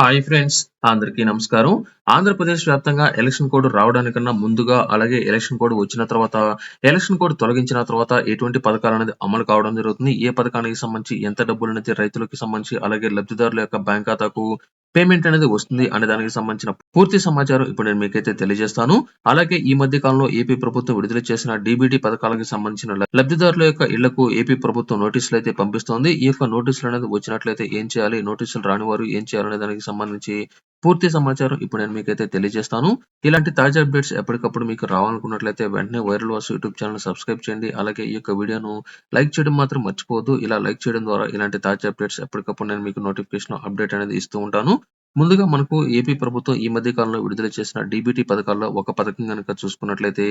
Hi friends, అందరికీ నమస్కారం. ఆంధ్రప్రదేశ్ వ్యాప్తంగా ఎలక్షన్ కోడ్ రావడానికన్నా ముందుగా, అలాగే ఎలక్షన్ కోడ్ వచ్చిన తర్వాత, ఎలక్షన్ కోడ్ తొలగించిన తర్వాత ఎటువంటి పథకాలనేది అమలు కావడం జరుగుతుంది. ఏ పథకానికి సంబంధించి ఎంత డబ్బులనేది రైతులకి సంబంధించి, అలాగే లబ్ధిదారుల యొక్క బ్యాంక్ ఖాతాకు పేమెంట్ అనేది వస్తుంది అనే దానికి సంబంధించిన పూర్తి సమాచారం ఇప్పుడు నేను మీకైతే తెలియజేస్తాను. అలాగే ఈ మధ్య కాలంలో ఏపీ ప్రభుత్వం విడుదల చేసిన డీబీటీ పథకాలకు సంబంధించిన లబ్ధిదారుల యొక్క ఇళ్లకు ఏపీ ప్రభుత్వం నోటీసులు అయితే పంపిస్తోంది. ఈ యొక్క నోటీసులు అనేది వచ్చినట్లయితే ఏం చేయాలి, నోటీసులు రాని వారు ఏం చేయాలనే దానికి సంబంధించి పూర్తి సమాచారం ఇప్పుడు నేను మీకైతే తెలియజేస్తాను. ఇలాంటి తాజా అప్డేట్స్ ఎప్పటికప్పుడు మీకు రావాలనుకున్నట్లయితే వెంటనే viral Vasu YouTube channel subscribe చేయండి. అలాగే ఈ యొక్క వీడియోను లైక్ చేయడం మాత్రం మర్చిపోవద్దు. ఇలా లైక్ చేయడం ద్వారా ఇలాంటి తాజా అప్డేట్స్ ఎప్పటికప్పుడు నేను మీకు నోటిఫికేషన్ అప్డేట్ అనేది ఇస్తూ ఉంటాను. ముందుగా మనకు ఏపీ ప్రభుత్వం ఈ మధ్య కాలంలో విడుదల చేసిన డీబీటీ పథకాల్లో ఒక పథకం గనుక చూసుకున్నట్లయితే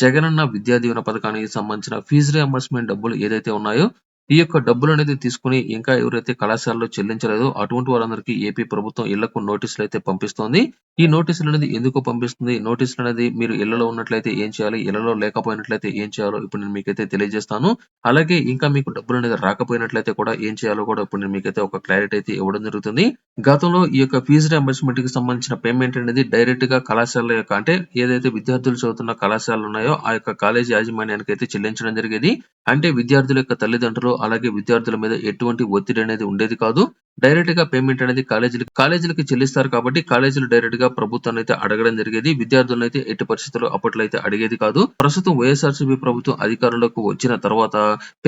జగనన్న విద్యా దీవెన పథకానికి సంబంధించిన ఫీజు రియంబర్స్‌మెంట్ డబ్బులు ఏదైతే ఉన్నాయో, ఈ యొక్క డబ్బులనేది తీసుకొని ఇంకా ఎవరైతే కళాశాలలో చెల్లించలేదో అటువంటి వారందరికీ ఏపీ ప్రభుత్వం ఇళ్లకు నోటీసులైతే పంపిస్తోంది. ఈ నోటీసులనేది ఎందుకు పంపిస్తుంది? నోటీసులనేది మీరు ఇళ్లలో ఉన్నట్లయితే ఏం చేయాలి? ఇళ్లలో లేకపోయినట్లయితే ఏం చేయాలో ఇప్పుడు నేను మీకైతే తెలియజేస్తాను. అలాగే ఇంకా మీకు డబ్బులనేది రాకపోయినట్లయితే కూడా ఏం చేయాలో కూడా ఇప్పుడు నేను మీకైతే ఒక క్లారిటీ అయితే ఇవ్వడం జరుగుతుంది. గతంలో ఈ యొక్క ఫీజు రియంబర్స్‌మెంట్‌కి సంబంధించిన పేమెంట్ అనేది డైరెక్ట్‌గా కళాశాలల యొక్క అంటే ఏదైతే విద్యార్థులు చదువుతున్న కళాశాలలు ఉన్నాయో ఆ యొక్క కాలేజీ యాజమాన్యానికి అయితే చెల్లించడం జరిగేది. అంటే విద్యార్థుల యొక్క తల్లిదండ్రులు, అలాగే విద్యార్థుల మీద ఎటువంటి ఒత్తిడి అనేది ఉండేది కాదు. డైరెక్ట్‌గా పేమెంట్ అనేది కాలేజీలకి చెల్లిస్తారు కాబట్టి కాలేజీలు డైరెక్ట్‌గా ప్రభుత్వాన్ని అయితే అడగడం జరిగేది. విద్యార్థులనైతే ఎట్టి పరిస్థితుల్లో అప్పట్లో అయితే అడిగేది కాదు. ప్రస్తుతం వైఎస్ఆర్‌సీపీ ప్రభుత్వం అధికారంలోకి వచ్చిన తర్వాత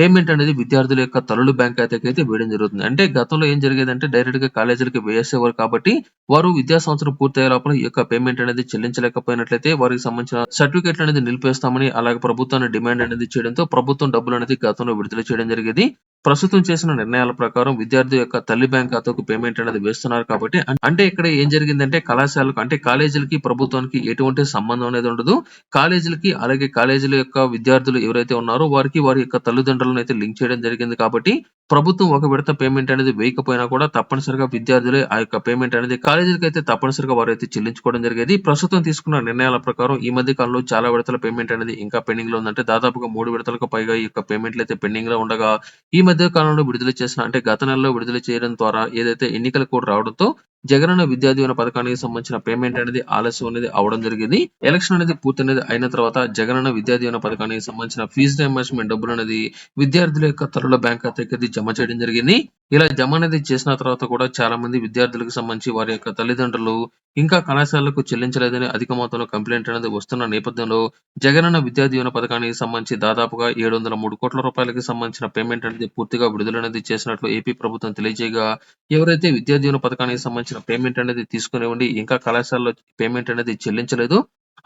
పేమెంట్ అనేది విద్యార్థుల యొక్క తల్లుల బ్యాంక్ ఖాతాకి అయితే వేయడం జరుగుతుంది. అంటే గతంలో ఏం జరిగేదంటే డైరెక్ట్‌గా కాలేజీలకి వేసేవారు కాబట్టి వారు విద్యా సంవత్సరం పూర్తయ్యే లోపల ఈ యొక్క పేమెంట్ అనేది చెల్లించలేకపోయినట్లయితే వారికి సంబంధించిన సర్టిఫికేట్లు అనేది నిలిపేస్తామని అలాగే ప్రభుత్వాన్ని డిమాండ్ అనేది చేయడంతో ప్రభుత్వం డబ్బులు అనేది గతంలో విడుదల చేయడం జరిగేది. ప్రస్తుతం చేసిన నిర్ణయాల ప్రకారం విద్యార్థి యొక్క తల్లి బ్యాంక్ ఖాతాకు పేమెంట్ అనేది వేస్తున్నారు కాబట్టి అంటే ఇక్కడ ఏం జరిగిందంటే కళాశాలకు అంటే కాలేజీలకి ప్రభుత్వానికి ఎటువంటి సంబంధం అనేది ఉండదు. కాలేజీలకి అలాగే కాలేజీల యొక్క విద్యార్థులు ఎవరైతే ఉన్నారో వారికి వారి యొక్క తల్లిదండ్రులను అయితే లింక్ చేయడం జరిగింది కాబట్టి ప్రభుత్వం ఒక విడత పేమెంట్ అనేది వేయకపోయినా కూడా తప్పనిసరిగా విద్యార్థులే ఆ యొక్క పేమెంట్ అనేది కాలేజీలకి అయితే తప్పనిసరిగా వారైతే చెల్లించుకోవడం జరిగేది. ప్రస్తుతం తీసుకున్న నిర్ణయాల ప్రకారం ఈ మధ్య కాలంలో చాలా విడతల పేమెంట్ అనేది ఇంకా పెండింగ్ లో ఉందంటే దాదాపుగా 3 విడతలకు పైగా ఈ యొక్క పేమెంట్లు అయితే పెండింగ్ లో ఉండగా ఈ మధ్య కాలంలో విడుదల చేసిన అంటే గత నెలలో విడుదల చేయడం ద్వారా ఏదైతే ఎన్నికల కోడ్ రావడంతో జగనన్న విద్యా దీవెన పథకానికి సంబంధించిన పేమెంట్ అనేది ఆలస్యం అనేది అవడం జరిగింది. ఎలక్షన్ అనేది పూర్తి అనేది అయిన తర్వాత జగనన్న విద్యా దీవెన పథకానికి సంబంధించిన ఫీజు రియంబర్స్‌మెంట్ డబ్బులు అనేది విద్యార్థుల యొక్క తల్లుల బ్యాంక్ ఖాతాకి అది జమ చేయడం జరిగింది. ఇలా జమ అనేది చేసిన తర్వాత కూడా చాలా మంది విద్యార్థులకు సంబంధించి వారి యొక్క తల్లిదండ్రులు ఇంకా కళాశాలకు చెల్లించలేదని అధిక మొత్తంలో కంప్లైంట్ అనేది వస్తున్న నేపథ్యంలో జగనన్న విద్యా దీవెన పథకానికి సంబంధించి దాదాపుగా 703 కోట్ల రూపాయలకి సంబంధించిన పేమెంట్ అనేది పూర్తిగా విడుదల అనేది చేసినట్లు ఏపీ ప్రభుత్వం తెలియజేయగా ఎవరైతే విద్యా దీవెన పథకానికి సంబంధించిన పేమెంట్ అనేది తీసుకుని ఉండి ఇంకా కళాశాలలో పేమెంట్ అనేది చెల్లించలేదో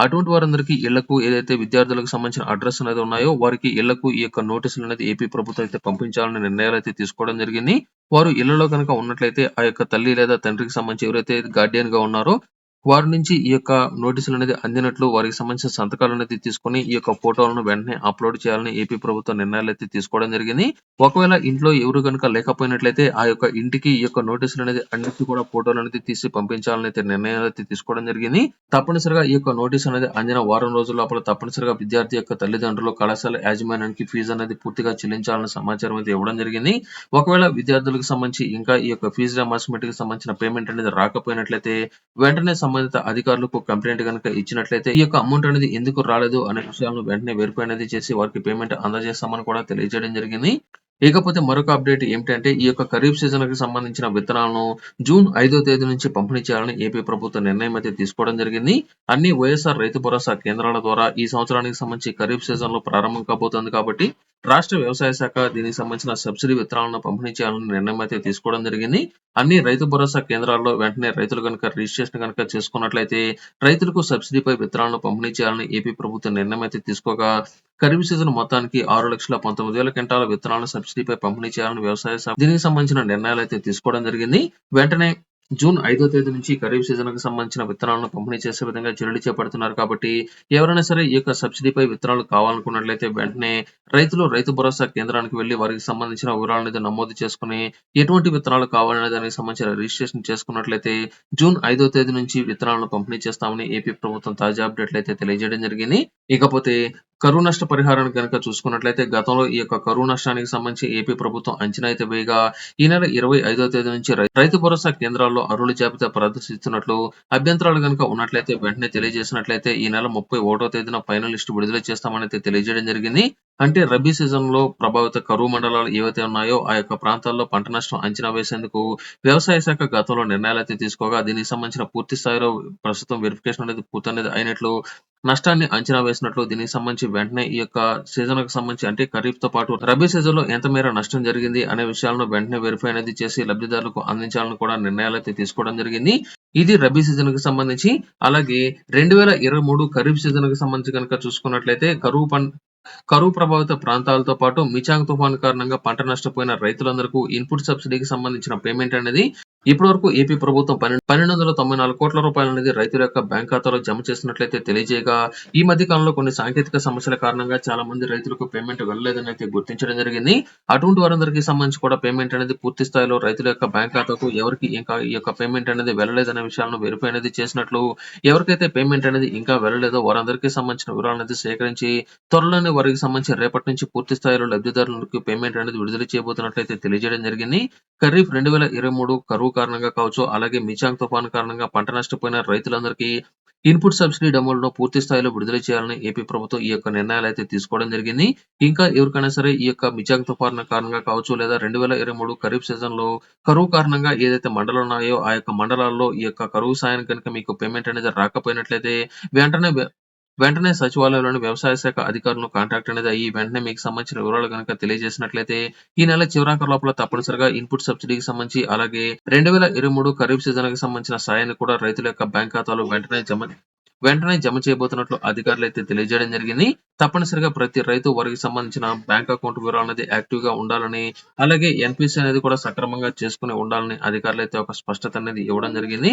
అటువంటి వారందరికీ ఇళ్లకు ఏదైతే విద్యార్థులకు సంబంధించిన అడ్రస్ అనేది ఉన్నాయో వారికి ఇళ్లకు ఈ యొక్క నోటీసులు అనేది ఏపీ ప్రభుత్వం అయితే పంపించాలనే నిర్ణయాలు అయితే తీసుకోవడం జరిగింది. వారు ఇళ్లలో కనుక ఉన్నట్లయితే ఆ యొక్క తల్లి లేదా తండ్రికి సంబంధించి ఎవరైతే గార్డియన్ గా ఉన్నారో వారి నుంచి ఈ యొక్క నోటీసులు అనేది అందినట్లు వారికి సంబంధించిన సంతకాలు అనేది తీసుకొని ఈ యొక్క ఫోటోలను వెంటనే అప్లోడ్ చేయాలని ఏపీ ప్రభుత్వం నిర్ణయాలు అయితే తీసుకోవడం జరిగింది. ఒకవేళ ఇంట్లో ఎవరు కనుక లేకపోయినట్లయితే ఆ యొక్క ఇంటికి ఈ యొక్క నోటీసులు అనేది అన్నిటి కూడా ఫోటోలు అనేది తీసి పంపించాలని అయితే నిర్ణయాలు అయితే తీసుకోవడం జరిగింది. తప్పనిసరిగా ఈ యొక్క నోటీస్ అనేది అందిన వారం రోజుల లోపల తప్పనిసరిగా విద్యార్థి యొక్క తల్లిదండ్రులు కళాశాల యాజమాన్యానికి ఫీజు అనేది పూర్తిగా చెల్లించాలన్న సమాచారం అయితే ఇవ్వడం జరిగింది. ఒకవేళ విద్యార్థులకు సంబంధించి ఇంకా ఈ యొక్క ఫీజు రియంబర్స్‌మెంట్ కి సంబంధించిన పేమెంట్ అనేది రాకపోయినట్లయితే వెంటనే సంబంధిత అధికారులకు కంప్లైంట్ గనుక ఇచ్చినట్లయితే ఈ యొక్క అమౌంట్ అనేది ఎందుకు రాలేదు అనే విషయాలను వెంటనే వెరిఫై అనేది చేసి వారికి పేమెంట్ అందజేస్తామని కూడా తెలియజేయడం జరిగింది. ఇకపోతే మరొక అప్డేట్ ఏమిటంటే ఈ యొక్క ఖరీఫ్ సీజన్ కి సంబంధించిన విత్తనాలను జూన్ 5వ తేదీ నుంచి పంపిణీ చేయాలని ఏపీ ప్రభుత్వం నిర్ణయం అయితే తీసుకోవడం జరిగింది. అన్ని వైఎస్ఆర్ రైతు భరోసా కేంద్రాల ద్వారా ఈ సంవత్సరానికి సంబంధించి ఖరీఫ్ సీజన్ లో ప్రారంభం కాబోతోంది కాబట్టి రాష్ట్ర వ్యవసాయ శాఖ దీనికి సంబంధించిన సబ్సిడీ విత్తనాలను పంపిణీ చేయాలని నిర్ణయం అయితే తీసుకోవడం జరిగింది. అన్ని రైతు భరోసా కేంద్రాల్లో వెంటనే రైతులు కనుక రిజిస్ట్రేషన్ కనుక చేసుకున్నట్లయితే రైతులకు సబ్సిడీపై విత్తనాలను పంపిణీ చేయాలని ఏపీ ప్రభుత్వం నిర్ణయం అయితే తీసుకోగా ఖరీఫ్ సీజన్ మొత్తానికి 6,19,000 క్వింటాల విత్తనాలను సబ్సిడీపై పంపిణీ చేయాలని వ్యవసాయ శాఖ దీనికి సంబంధించిన నిర్ణయాలు అయితే తీసుకోవడం జరిగింది. వెంటనే జూన్ 5వ తేదీ నుంచి ఖరీఫ్ సీజన్ కి సంబంధించిన విత్తనాలను పంపిణీ చేసే విధంగా చర్యలు చేపడుతున్నారు కాబట్టి ఎవరైనా సరే ఈ యొక్క సబ్సిడీపై విత్తనాలు కావాలనుకున్నట్లయితే వెంటనే రైతులు రైతు భరోసా కేంద్రానికి వెళ్లి వారికి సంబంధించిన వివరాలను నమోదు చేసుకుని ఎటువంటి విత్తనాలు కావాలనే దానికి సంబంధించిన రిజిస్ట్రేషన్ చేసుకున్నట్లయితే జూన్ 5వ తేదీ నుంచి విత్తనాలను పంపిణీ చేస్తామని ఏపీ ప్రభుత్వం తాజా అప్డేట్లు అయితే తెలియజేయడం జరిగింది. ఇకపోతే కరువు నష్ట పరిహారాన్ని గనక చూసుకున్నట్లయితే గతంలో ఈ యొక్క కరువు నష్టానికి సంబంధించి ఏపీ ప్రభుత్వం అంచనా అయితే వేయగా ఈ నెల 25వ తేదీ నుంచి రైతు భరోసా కేంద్రాల్లో అర్హుల జాబితా ప్రదర్శిస్తున్నట్లు అభ్యంతరాలు గనక ఉన్నట్లయితే వెంటనే తెలియజేసినట్లయితే ఈ నెల 31వ తేదీన ఫైనల్ లిస్ట్ విడుదల చేస్తామని అయితే తెలియజేయడం జరిగింది. అంటే రబీ సీజన్ లో ప్రభావిత కరువు మండలాలు ఏవైతే ఉన్నాయో ఆ యొక్క ప్రాంతాల్లో పంట నష్టం అంచనా వేసేందుకు వ్యవసాయ శాఖ గతంలో నిర్ణయాలైతే తీసుకోగా దీనికి సంబంధించిన పూర్తి స్థాయిలో ప్రస్తుతం వెరిఫికేషన్ అనేది పూర్తనేది అయినట్లు నష్టాన్ని అంచనా వేసినట్లు దీనికి సంబంధించి వెంటనే ఈ యొక్క సీజన్ కు సంబంధించి అంటే ఖరీఫ్ తో పాటు రబీ సీజన్ లో ఎంత మేర నష్టం జరిగింది అనే విషయాలను వెంటనే వెరిఫై అనేది చేసి లబ్ధిదారులకు అందించాలని కూడా నిర్ణయాలు అయితే తీసుకోవడం జరిగింది. ఇది రబీ సీజన్ కి సంబంధించి. అలాగే 2023 ఖరీఫ్ సీజన్ కి సంబంధించి కనుక చూసుకున్నట్లయితే కరువు ప్రభావిత ప్రాంతాలతో పాటు మిచాంగ్ తుఫాను కారణంగా పంట నష్టపోయిన రైతులందరికీ ఇన్పుట్ సబ్సిడీకి సంబంధించిన పేమెంట్ అనేది ఇప్పటివరకు ఏపీ ప్రభుత్వం 1294 కోట్ల రూపాయలు అనేది రైతుల యొక్క బ్యాంక్ ఖాతాలో జమ చేసినట్లయితే తెలియజేయగా ఈ మధ్య కాలంలో కొన్ని సాంకేతిక సమస్యల కారణంగా చాలా మంది రైతులకు పేమెంట్ వెళ్ళలేదని అయితే గుర్తించడం జరిగింది. అటువంటి వారందరికీ సంబంధించి కూడా పేమెంట్ అనేది పూర్తి స్థాయిలో రైతుల యొక్క బ్యాంక్ ఖాతాకు ఎవరికి ఇంకా ఈ యొక్క పేమెంట్ అనేది వెళ్ళలేదనే విషయాలను వెరిఫై అనేది చేసినట్లు ఎవరికైతే పేమెంట్ అనేది ఇంకా వెళ్ళలేదో వారందరికీ సంబంధించిన వివరాలు అనేది సేకరించి త్వరలోనే వారికి సంబంధించి రేపటి నుంచి పూర్తి స్థాయిలో లబ్ధిదారులకు పేమెంట్ అనేది విడుదల చేయబోతున్నట్లయితే తెలియజేయడం జరిగింది. ఖరీఫ్ 2023 కరువు కారణంగా కావచ్చు, అలాగే మిచాంగ్ తుఫాను కారణంగా పంట నష్టపోయిన రైతులందరికీ ఇన్పుట్ సబ్సిడీ అమలును పూర్తి స్థాయిలో విడుదల చేయాలని ఏపీ ప్రభుత్వం ఈ యొక్క నిర్ణయాలు అయితే తీసుకోవడం జరిగింది. ఇంకా ఎవరికైనా సరే ఈ యొక్క మిచాంగ్ తుఫాను కారణంగా కావచ్చు లేదా 2023 ఖరీఫ్ సీజన్ లో కరువు కారణంగా ఏదైతే మండలాలు ఉన్నాయో ఆ యొక్క మండలాల్లో ఈ యొక్క కరువు సాయానికి కనుక మీకు పేమెంట్ అనేది రాకపోయినట్లయితే వెంటనే వెంటనే సచివాలయంలోని వ్యవసాయ శాఖ అధికారులను కాంటాక్ట్ అనేది అయ్యి వెంటనే మీకు సంబంధించిన వివరాలు గనక తెలియజేసినట్లయితే ఈ నెల చివరాఖరు లోపల తప్పనిసరిగా ఇన్పుట్ సబ్సిడీకి సంబంధించి అలాగే 2023 ఖరీఫ్ సీజన్ కి సంబంధించిన సాయాన్ని కూడా రైతుల యొక్క బ్యాంక్ ఖాతాలో వెంటనే జమ చేయబోతున్నట్లు అధికారులు అయితే తెలియజేయడం జరిగింది. తప్పనిసరిగా ప్రతి రైతు వారికి సంబంధించిన బ్యాంక్ అకౌంట్ వివరాలు అనేది యాక్టివ్ గా ఉండాలని అలాగే ఎన్పిసి అనేది కూడా సక్రమంగా చేసుకుని ఉండాలని అధికారులు అయితే ఒక స్పష్టత అనేది ఇవ్వడం జరిగింది.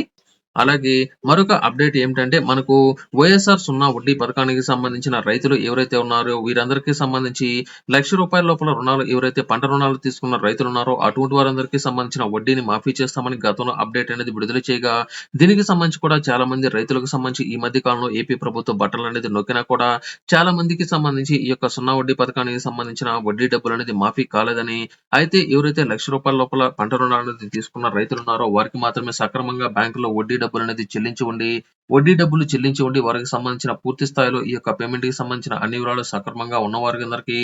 అలాగే మరొక అప్డేట్ ఏమిటంటే మనకు వైఎస్ఆర్ సున్నా వడ్డీ పథకానికి సంబంధించిన రైతులు ఎవరైతే ఉన్నారో వీరందరికీ సంబంధించి ₹1,00,000 లోపల రుణాలు ఎవరైతే పంట రుణాలు తీసుకున్న రైతులు ఉన్నారో అటువంటి వారందరికీ సంబంధించిన వడ్డీని మాఫీ చేస్తామని గతంలో అప్డేట్ అనేది విడుదల చేయగా దీనికి సంబంధించి కూడా చాలా మంది రైతులకు సంబంధించి ఈ మధ్య కాలంలో ఏపీ ప్రభుత్వ బట్టలు అనేది నొక్కినా కూడా చాలా మందికి సంబంధించి ఈ యొక్క సున్నా వడ్డీ పథకానికి సంబంధించిన వడ్డీ డబ్బులు అనేది మాఫీ కాలేదని అయితే ఎవరైతే ₹1,00,000 లోపల పంట రుణాలు అనేది తీసుకున్న రైతులు ఉన్నారో వారికి మాత్రమే సక్రమంగా బ్యాంకులో వడ్డీ డబ్బులు అనేది వడ్డీ డబ్బులు చెల్లించి ఉండి వారికి సంబంధించిన పూర్తి స్థాయిలో ఈ యొక్క పేమెంట్ కి సంబంధించిన అన్ని వివరాలు సక్రమంగా ఉన్న వారందరికీ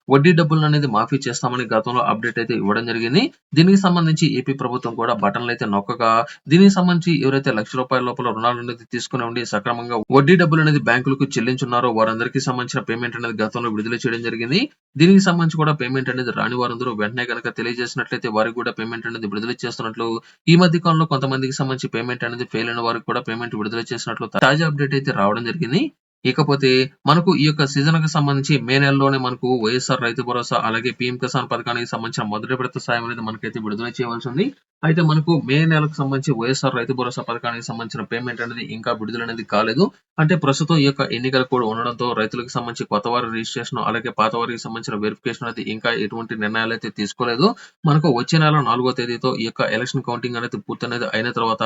వడ్డీ డబ్బులు అనేది మాఫీ చేస్తామని గతంలో అప్డేట్ అయితే ఇవ్వడం జరిగింది. దీనికి సంబంధించి ఏపీ ప్రభుత్వం కూడా బటన్లు అయితే నొక్కగా దీనికి సంబంధించి ఎవరైతే ₹1,00,000 లోపల రుణాలు అనేది తీసుకుని ఉండి సక్రమంగా వడ్డీ డబ్బులు అనేది బ్యాంకులకు చెల్లించున్నారో వారందరికీ సంబంధించిన పేమెంట్ అనేది గతంలో విడుదల చేయడం జరిగింది. దీనికి సంబంధించి కూడా పేమెంట్ అనేది రాని వారందరూ వెంటనే కనుక తెలియజేసినట్లయితే వారికి కూడా పేమెంట్ అనేది విడుదల చేస్తున్నట్లు ఈ మధ్య కాలంలో కొంతమందికి సంబంధించి పేమెంట్ అనేది ఫెయిల్ అయిన వారికి కూడా పేమెంట్ విడుదల చేసినట్లు తాజా అప్డేట్ అయితే రావడం జరిగింది. ఇకపోతే మనకు ఈ యొక్క సీజన్ కి సంబంధించి మే నెలలోనే మనకు వైఎస్ఆర్ రైతు భరోసా అలాగే పీఎం కిసాన్ పథకానికి సంబంధించిన మొదటి విడత సాయం అనేది మనకైతే విడుదల చేయవలసి ఉంది. అయితే మనకు మే నెలకు సంబంధించి వైఎస్ఆర్ రైతు భరోసా పథకానికి సంబంధించిన పేమెంట్ అనేది ఇంకా విడుదల అనేది కాలేదు. అంటే ప్రస్తుతం ఈ యొక్క ఎన్నికలు కూడా ఉండడంతో రైతులకు సంబంధించి కొత్త వారి రిజిస్ట్రేషన్ అలాగే పాత వారికి సంబంధించిన వెరిఫికేషన్ అనేది ఇంకా ఎటువంటి నిర్ణయాలు అయితే తీసుకోలేదు. మనకు వచ్చే నెల 4వ తేదీతో ఈ యొక్క ఎలక్షన్ కౌంటింగ్ అనేది పూర్తనేది అయిన తర్వాత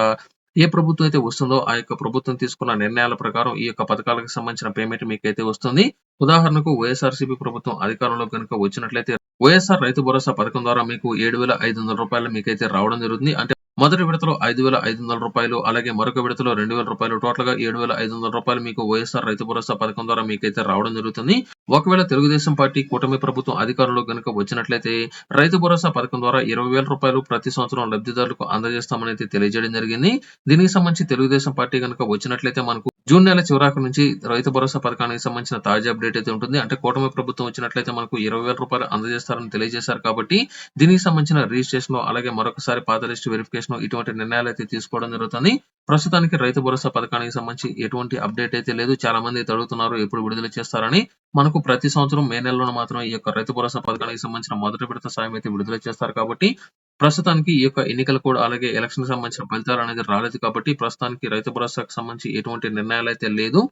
ఏ ప్రభుత్వం అయితే వస్తుందో ఆ యొక్క ప్రభుత్వం తీసుకున్న నిర్ణయాల ప్రకారం ఈ యొక్క పథకాలకు సంబంధించిన పేమెంట్ మీకైతే వస్తుంది. ఉదాహరణకు వైఎస్ఆర్సీపీ ప్రభుత్వం అధికారంలో కనుక వచ్చినట్లయితే వైఎస్ఆర్ రైతు భరోసా పథకం ద్వారా మీకు ₹7,500 మీకైతే రావడం జరుగుతుంది. అంటే మొదటి విడతలో ₹5,500 అలాగే మరొక విడతలో ₹2,000 టోటల్ గా ₹7,500 మీకు వైఎస్ఆర్ రైతు భరోసా పథకం ద్వారా మీకైతే రావడం జరుగుతుంది. ఒకవేళ తెలుగుదేశం పార్టీ కూటమి ప్రభుత్వం అధికారంలో కనుక వచ్చినట్లయితే రైతు భరోసా పథకం ద్వారా ₹20,000 ప్రతి సంవత్సరం లబ్ధిదారులకు అందజేస్తామని అయితే తెలియజేయడం జరిగింది. దీనికి సంబంధించి తెలుగుదేశం పార్టీ కనుక వచ్చినట్లయితే మనకు జూన్ నెల చివరాకు నుంచి రైతు భరోసా పథకానికి సంబంధించిన తాజా అప్డేట్ అయితే ఉంటుంది. అంటే కూటమి ప్రభుత్వం వచ్చినట్లయితే మనకు ₹20,000 అందజేస్తారని తెలియజేశారు కాబట్టి దీనికి సంబంధించిన రిజిస్ట్రేషన్ అలాగే మరొకసారి పాత లిస్ట్ వెరిఫికేషన్ ఇటువంటి నిర్ణయాలు అయితే తీసుకోవడం జరుగుతుంది. ప్రస్తుతానికి రైతు భరోసా పథకానికి సంబంధించి ఎటువంటి అప్డేట్ అయితే లేదు. చాలా మంది అయితే అడుగుతున్నారు ఎప్పుడు విడుదల చేస్తారని. మనకు ప్రతి సంవత్సరం మే నెలలో మాత్రమే ఈ యొక్క రైతు భరోసా పథకానికి సంబంధించిన మొదటి విడత సాయం అయితే విడుదల చేస్తారు కాబట్టి ప్రస్తుతానికి ఈ యొక్క ఎన్నికలు కూడా అలాగే ఎలక్షన్ సంబంధించిన ఫలితాలు అనేది రాలేదు కాబట్టి ప్రస్తుతానికి రైతు భరోసాకు సంబంధించి ఎటువంటి నిర్ణయాలు అయితే లేదు.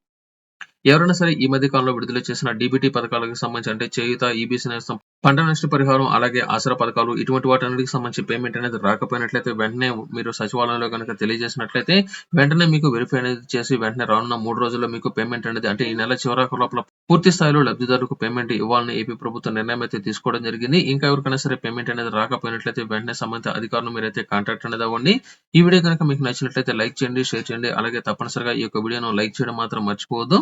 ఎవరైనా సరే ఈ మధ్య కాలంలో విడుదల చేసిన డీబీటీ పథకాలకు సంబంధించి అంటే చేయూత, ఈబీసీ నేస్తం, పంట నష్ట పరిహారం, అలాగే ఆసరా పథకాలు ఇటువంటి వాటన్నిటికి సంబంధించి పేమెంట్ అనేది రాకపోయినట్లయితే వెంటనే మీరు సచివాలయంలో గనుక తెలియజేసినట్లయితే వెంటనే మీకు వెరిఫై అనేది చేసి వెంటనే రానున్న 3 రోజుల్లో మీకు పేమెంట్ అనేది అంటే ఈ నెల చివరాఖరు లోపల పూర్తి స్థాయిలో లబ్ధిదారులకు పేమెంట్ ఇవ్వాలని ఏపీ ప్రభుత్వం నిర్ణయం అయితే తీసుకోవడం జరిగింది. ఇంకా ఎవరికైనా సరే పేమెంట్ అనేది రాకపోయినట్లయితే వెంటనే సంబంధిత అధికారులను మీరైతే కాంటాక్ట్ అనేది అవ్వండి. ఈ వీడియో కనుక మీకు నచ్చినట్లయితే లైక్ చేయండి, షేర్ చేయండి. అలాగే తప్పనిసరిగా ఈ యొక్క వీడియోను లైక్ చేయడం మాత్రం మర్చిపోవద్దు.